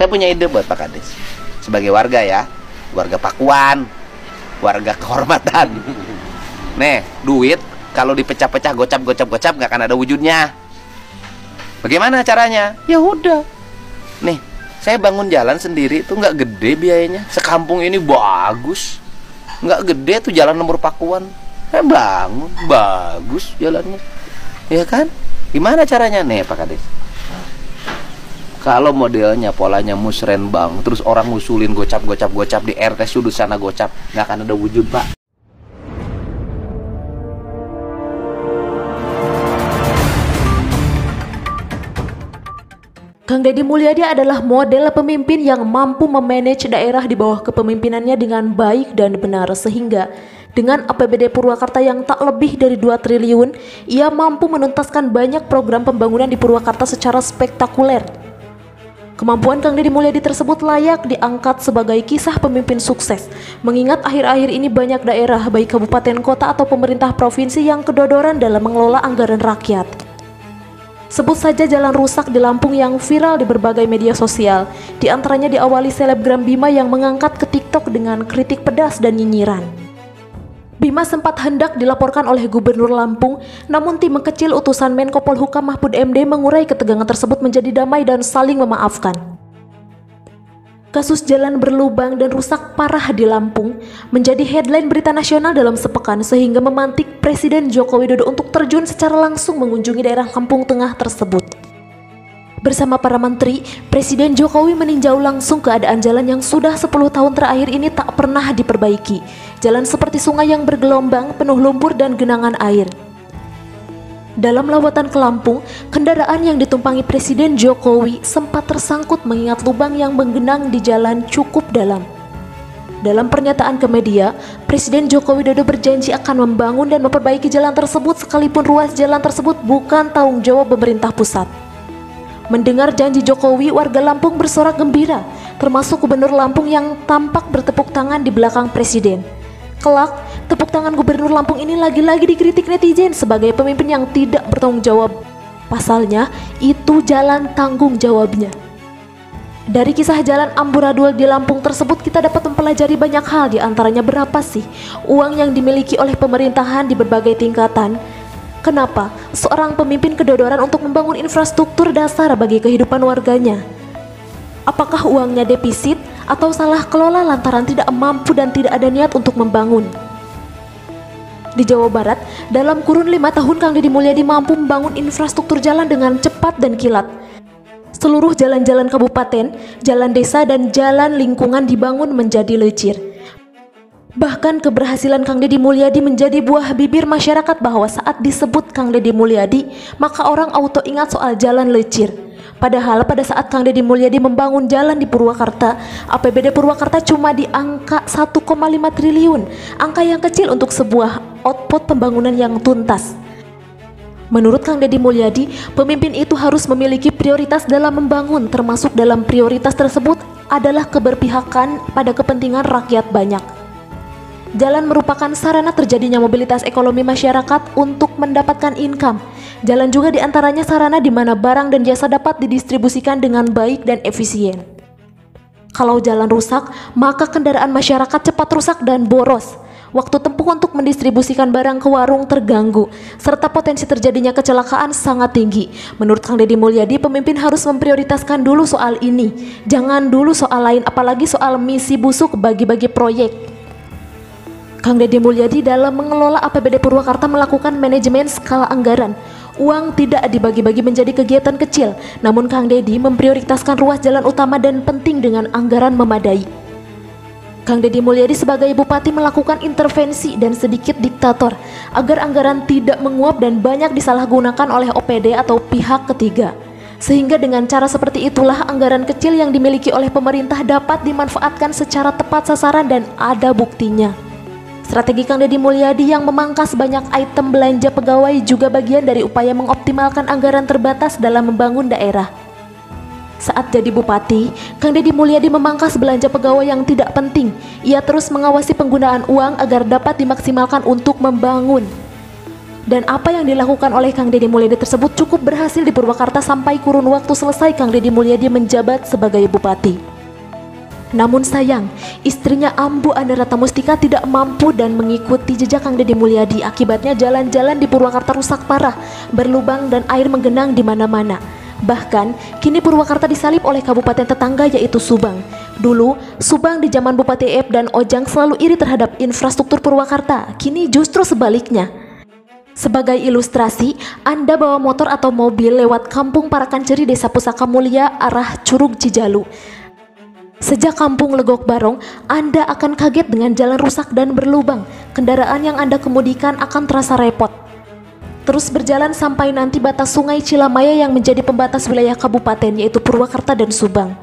Saya punya ide buat Pak Kades. Sebagai warga ya, warga Pakuan, warga kehormatan. Nih, duit kalau dipecah-pecah gocap nggak akan ada wujudnya. Bagaimana caranya? Ya udah. Nih, saya bangun jalan sendiri tuh nggak gede biayanya. Sekampung ini bagus. Nggak gede tuh jalan nomor Pakuan. Saya bangun, bagus jalannya. Ya kan? Gimana caranya nih Pak Kades? Kalau modelnya polanya musrenbang, terus orang ngusulin gocap di RT sudut sana gocap, nggak akan ada wujud Pak. Kang Deddy Mulyadi adalah model pemimpin yang mampu memanage daerah di bawah kepemimpinannya dengan baik dan benar, sehingga dengan APBD Purwakarta yang tak lebih dari 2 triliun, ia mampu menuntaskan banyak program pembangunan di Purwakarta secara spektakuler. Kemampuan Kang Deddy Mulyadi tersebut layak diangkat sebagai kisah pemimpin sukses, mengingat akhir-akhir ini banyak daerah, baik kabupaten kota atau pemerintah provinsi yang kedodoran dalam mengelola anggaran rakyat. Sebut saja jalan rusak di Lampung yang viral di berbagai media sosial, di antaranya diawali selebgram Bima yang mengangkat ke TikTok dengan kritik pedas dan nyinyiran. Bima sempat hendak dilaporkan oleh Gubernur Lampung, namun tim kecil utusan Menko Polhukam Mahfud MD mengurai ketegangan tersebut menjadi damai dan saling memaafkan. Kasus jalan berlubang dan rusak parah di Lampung menjadi headline berita nasional dalam sepekan, sehingga memantik Presiden Joko Widodo untuk terjun secara langsung mengunjungi daerah Lampung Tengah tersebut. Bersama para menteri, Presiden Jokowi meninjau langsung keadaan jalan yang sudah 10 tahun terakhir ini tak pernah diperbaiki. Jalan seperti sungai yang bergelombang, penuh lumpur dan genangan air. Dalam lawatan ke Lampung, kendaraan yang ditumpangi Presiden Jokowi sempat tersangkut mengingat lubang yang menggenang di jalan cukup dalam. Dalam pernyataan ke media, Presiden Joko Widodo berjanji akan membangun dan memperbaiki jalan tersebut sekalipun ruas jalan tersebut bukan tanggung jawab pemerintah pusat. Mendengar janji Jokowi, warga Lampung bersorak gembira, termasuk Gubernur Lampung yang tampak bertepuk tangan di belakang Presiden. Kelak, tepuk tangan Gubernur Lampung ini lagi-lagi dikritik netizen sebagai pemimpin yang tidak bertanggung jawab. Pasalnya, itu jalan tanggung jawabnya. Dari kisah jalan amburadul di Lampung tersebut kita dapat mempelajari banyak hal, di antaranya berapa sih uang yang dimiliki oleh pemerintahan di berbagai tingkatan. Kenapa seorang pemimpin kedodoran untuk membangun infrastruktur dasar bagi kehidupan warganya? Apakah uangnya defisit atau salah kelola lantaran tidak mampu dan tidak ada niat untuk membangun? Di Jawa Barat, dalam kurun 5 tahun Kang Deddy Mulyadi mampu membangun infrastruktur jalan dengan cepat dan kilat. Seluruh jalan-jalan kabupaten, jalan desa dan jalan lingkungan dibangun menjadi lecir. Bahkan keberhasilan Kang Deddy Mulyadi menjadi buah bibir masyarakat bahwa saat disebut Kang Deddy Mulyadi, maka orang auto ingat soal jalan lecir. Padahal pada saat Kang Deddy Mulyadi membangun jalan di Purwakarta, APBD Purwakarta cuma di angka 1,5 triliun, angka yang kecil untuk sebuah output pembangunan yang tuntas. Menurut Kang Deddy Mulyadi, pemimpin itu harus memiliki prioritas dalam membangun, termasuk dalam prioritas tersebut adalah keberpihakan pada kepentingan rakyat banyak. Jalan merupakan sarana terjadinya mobilitas ekonomi masyarakat untuk mendapatkan income. Jalan juga diantaranya sarana di mana barang dan jasa dapat didistribusikan dengan baik dan efisien. Kalau jalan rusak, maka kendaraan masyarakat cepat rusak dan boros. Waktu tempuh untuk mendistribusikan barang ke warung terganggu, serta potensi terjadinya kecelakaan sangat tinggi. Menurut Kang Deddy Mulyadi, pemimpin harus memprioritaskan dulu soal ini. Jangan dulu soal lain, apalagi soal misi busuk bagi-bagi proyek. Kang Deddy Mulyadi dalam mengelola APBD Purwakarta melakukan manajemen skala anggaran. Uang tidak dibagi-bagi menjadi kegiatan kecil, namun Kang Deddy memprioritaskan ruas jalan utama dan penting dengan anggaran memadai. Kang Deddy Mulyadi sebagai bupati melakukan intervensi dan sedikit diktator agar anggaran tidak menguap dan banyak disalahgunakan oleh OPD atau pihak ketiga. Sehingga dengan cara seperti itulah anggaran kecil yang dimiliki oleh pemerintah dapat dimanfaatkan secara tepat sasaran dan ada buktinya. Strategi Kang Deddy Mulyadi yang memangkas banyak item belanja pegawai juga bagian dari upaya mengoptimalkan anggaran terbatas dalam membangun daerah. Saat jadi bupati, Kang Deddy Mulyadi memangkas belanja pegawai yang tidak penting. Ia terus mengawasi penggunaan uang agar dapat dimaksimalkan untuk membangun. Dan apa yang dilakukan oleh Kang Deddy Mulyadi tersebut cukup berhasil di Purwakarta sampai kurun waktu selesai Kang Deddy Mulyadi menjabat sebagai bupati. Namun sayang, istrinya Ambu Anda Ratnamustika tidak mampu dan mengikuti jejak Kang Deddy Mulyadi. Akibatnya jalan-jalan di Purwakarta rusak parah, berlubang dan air menggenang di mana-mana. Bahkan, kini Purwakarta disalip oleh kabupaten tetangga yaitu Subang. Dulu, Subang di zaman Bupati Ep dan Ojang selalu iri terhadap infrastruktur Purwakarta. Kini justru sebaliknya. Sebagai ilustrasi, Anda bawa motor atau mobil lewat Kampung Parakanceri, Desa Pusaka Mulia, arah Curug Cijalu. Sejak Kampung Legok Barong, Anda akan kaget dengan jalan rusak dan berlubang. Kendaraan yang Anda kemudikan akan terasa repot. Terus berjalan sampai nanti batas Sungai Cilamaya yang menjadi pembatas wilayah kabupaten yaitu Purwakarta dan Subang.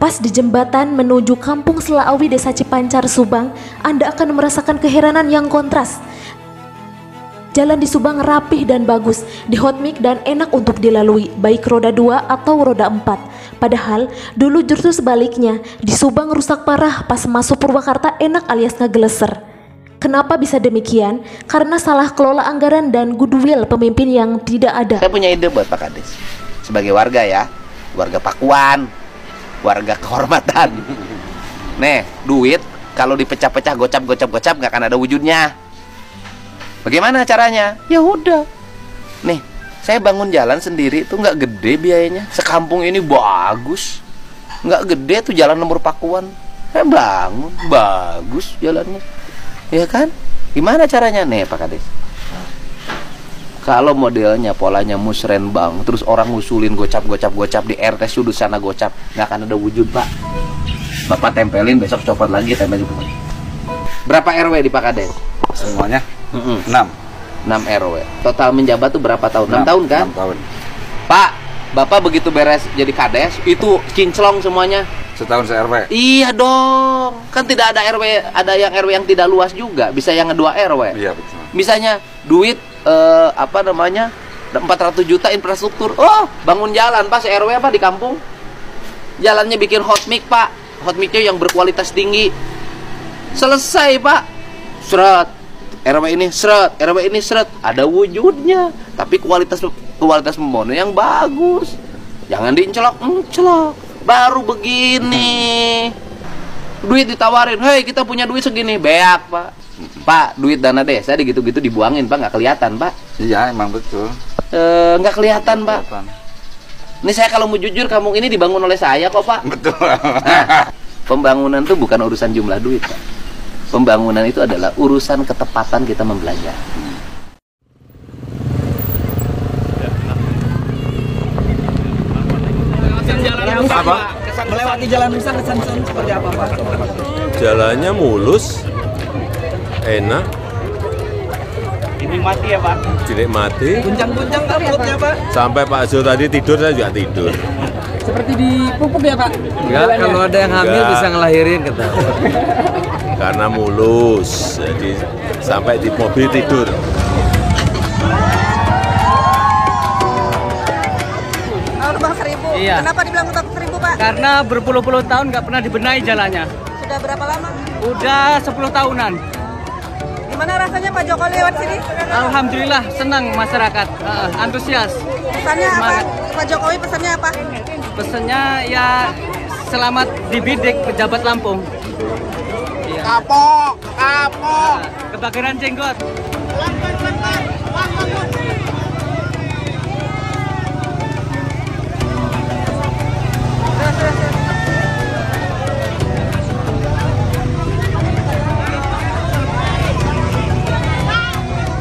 Pas di jembatan menuju Kampung Selaawi, Desa Cipancar, Subang, Anda akan merasakan keheranan yang kontras. Jalan di Subang rapih dan bagus, dihotmik dan enak untuk dilalui, baik roda 2 atau roda 4. Padahal dulu justru sebaliknya, di Subang rusak parah, pas masuk Purwakarta enak alias ngegeleser. Kenapa bisa demikian? Karena salah kelola anggaran dan goodwill pemimpin yang tidak ada. Saya punya ide buat Pak Kades. Sebagai warga ya, warga Pakuan, warga kehormatan. Nih, duit kalau dipecah-pecah gocap nggak akan ada wujudnya. Bagaimana caranya? Ya udah. Nih, saya bangun jalan sendiri itu nggak gede biayanya. Sekampung ini bagus. Nggak gede tuh jalan nomor Pakuan. Saya bangun, bagus jalannya. Ya kan? Gimana caranya? Nih Pak Kades. Kalau modelnya polanya musrenbang, terus orang ngusulin gocap di RT sudut sana gocap, nggak akan ada wujud Pak. Bapak tempelin, besok copot lagi tempelin. Berapa RW di Pak Kades? Semuanya 6 RW. Total menjabat tuh berapa tahun? 6 tahun kan? 6 tahun. Pak, Bapak begitu beres jadi Kades, itu kinclong semuanya. Setahun se-RW. Iya dong. Kan tidak ada RW, ada yang RW yang tidak luas juga, bisa yang 2 RW. Iya betul. Misalnya duit 400 juta infrastruktur. Oh, bangun jalan Pak, se-RW apa di kampung? Jalannya bikin hotmik Pak. Hotmiknya yang berkualitas tinggi. Selesai Pak. Seret. RW ini seret, RW ini seret. Ada wujudnya, tapi kualitas pembangunan yang bagus. Jangan diencelok. Baru begini. Duit ditawarin, "Hei, kita punya duit segini." Beak, Pak. Pak, duit dana desa gitu-gitu dibuangin, Pak, nggak kelihatan, Pak. Iya, emang betul. Nggak kelihatan, Pak. Ini saya kalau mau jujur, kampung ini dibangun oleh saya kok, Pak. Betul. Nah, pembangunan itu bukan urusan jumlah duit, Pak. Pembangunan itu adalah urusan ketepatan kita membelanja. Apa? Melewati jalan rusak kesan-kesan seperti apa, Pak? Jalannya mulus, enak, Dinikmati ya, Pak? dinikmati. Guncang-guncang rambutnya, Pak? Sampai Pak Zul tadi tidur, saya juga tidur. Seperti dipupuk ya, Pak? Enggak, kalau ada yang hamil Enggak. bisa ngelahirin kata. Karena mulus, jadi sampai di mobil tidur. Lubang Seribu. Iya. Kenapa dibilang Lubang Seribu, Pak? Karena berpuluh-puluh tahun nggak pernah dibenahi jalannya. Sudah berapa lama? Udah 10 tahunan. Gimana rasanya Pak Jokowi lewat sini? Alhamdulillah senang masyarakat, antusias. Pesannya apa? Semangat. Pak Jokowi pesannya apa? Pesannya ya selamat dibidik pejabat Lampung. Iya. Kapok. Kebakaran jenggot.